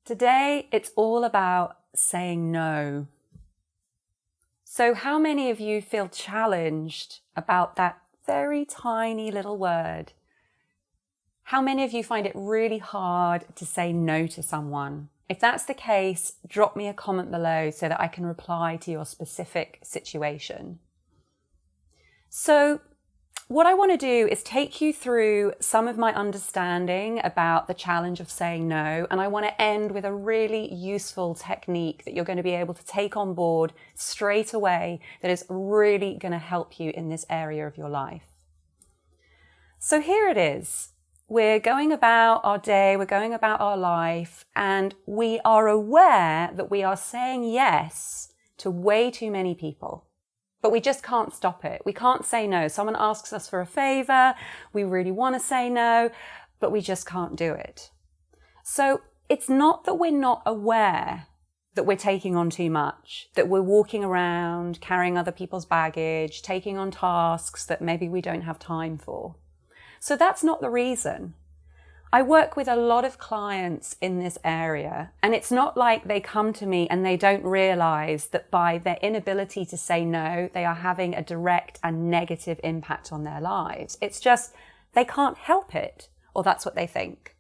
Today, it's all about saying no. So how many of you feel challenged about that very tiny little word? How many of you find it really hard to say no to someone? If that's the case, drop me a comment below so that I can reply to your specific situation. So what I want to do is take you through some of my understanding about the challenge of saying no, and I want to end with a really useful technique that you're going to be able to take on board straight away that is really going to help you in this area of your life. So here it is. We're going about our day, we're going about our life, and we are aware that we are saying yes to way too many people. But we just can't stop it. We can't say no. Someone asks us for a favor. We really want to say no, but we just can't do it. So it's not that we're not aware that we're taking on too much, that we're walking around, carrying other people's baggage, taking on tasks that maybe we don't have time for. So that's not the reason. I work with a lot of clients in this area, and it's not like they come to me and they don't realize that by their inability to say no, they are having a direct and negative impact on their lives. It's just they can't help it, or that's what they think.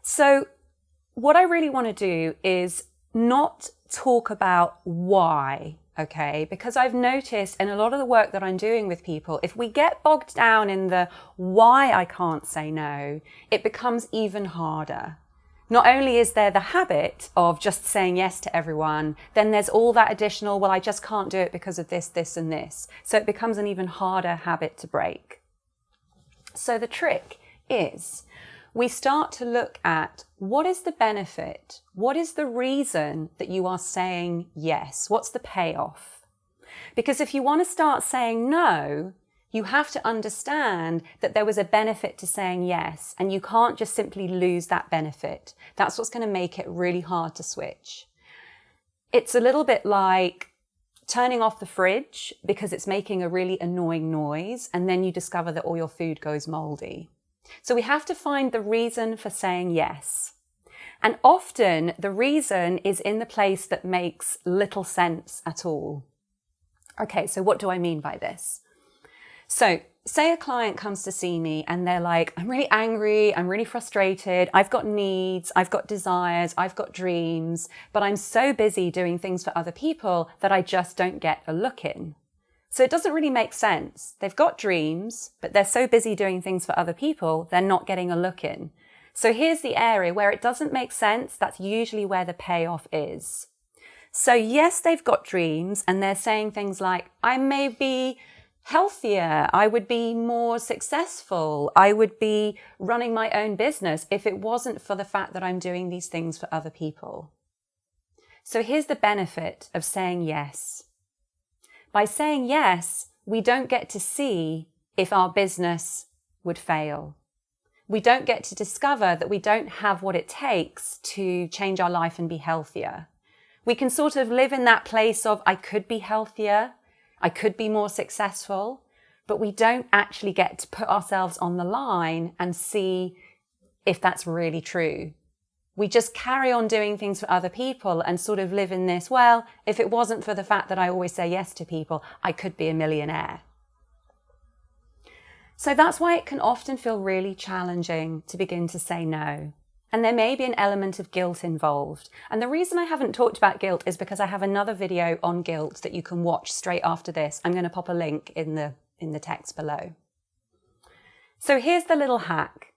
So what I really want to do is not talk about why. Okay, because I've noticed in a lot of the work that I'm doing with people, if we get bogged down in the why I can't say no, it becomes even harder. Not only is there the habit of just saying yes to everyone, then there's all that additional, well, I just can't do it because of this, this, and this. So it becomes an even harder habit to break. So the trick is we start to look at what is the benefit? What is the reason that you are saying yes? What's the payoff? Because if you want to start saying no, you have to understand that there was a benefit to saying yes, and you can't just simply lose that benefit. That's what's going to make it really hard to switch. It's a little bit like turning off the fridge because it's making a really annoying noise, and then you discover that all your food goes moldy. So we have to find the reason for saying yes. And often the reason is in the place that makes little sense at all. Okay, so what do I mean by this? So say a client comes to see me and they're like, I'm really angry, I'm really frustrated, I've got needs, I've got desires, I've got dreams, but I'm so busy doing things for other people that I just don't get a look in. So it doesn't really make sense. They've got dreams, but they're so busy doing things for other people, they're not getting a look in. So here's the area where it doesn't make sense. That's usually where the payoff is. So yes, they've got dreams and they're saying things like, I may be healthier, I would be more successful, I would be running my own business if it wasn't for the fact that I'm doing these things for other people. So here's the benefit of saying yes. By saying yes, we don't get to see if our business would fail. We don't get to discover that we don't have what it takes to change our life and be healthier. We can sort of live in that place of, I could be healthier, I could be more successful, but we don't actually get to put ourselves on the line and see if that's really true. We just carry on doing things for other people and sort of live in this, well, if it wasn't for the fact that I always say yes to people, I could be a millionaire. So that's why it can often feel really challenging to begin to say no. And there may be an element of guilt involved. And the reason I haven't talked about guilt is because I have another video on guilt that you can watch straight after this. I'm going to pop a link in the text below. So here's the little hack.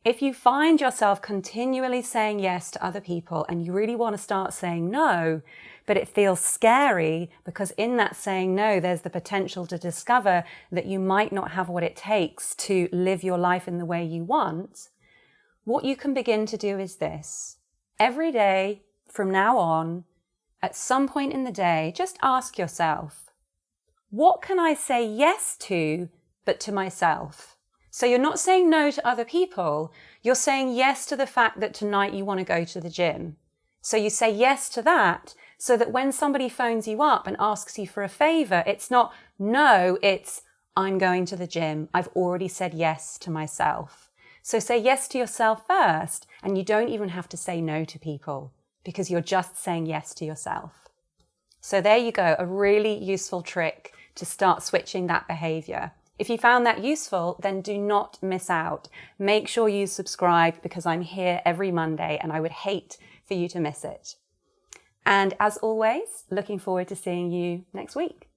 If you find yourself continually saying yes to other people and you really want to start saying no, but it feels scary because in that saying no, there's the potential to discover that you might not have what it takes to live your life in the way you want, what you can begin to do is this. Every day from now on, at some point in the day, just ask yourself, what can I say yes to, but to myself? So you're not saying no to other people. You're saying yes to the fact that tonight you want to go to the gym. So you say yes to that so that when somebody phones you up and asks you for a favor, it's not no, it's I'm going to the gym. I've already said yes to myself. So say yes to yourself first, and you don't even have to say no to people because you're just saying yes to yourself. So there you go, a really useful trick to start switching that behavior. If you found that useful, then do not miss out. Make sure you subscribe because I'm here every Monday and I would hate for you to miss it. And as always, looking forward to seeing you next week.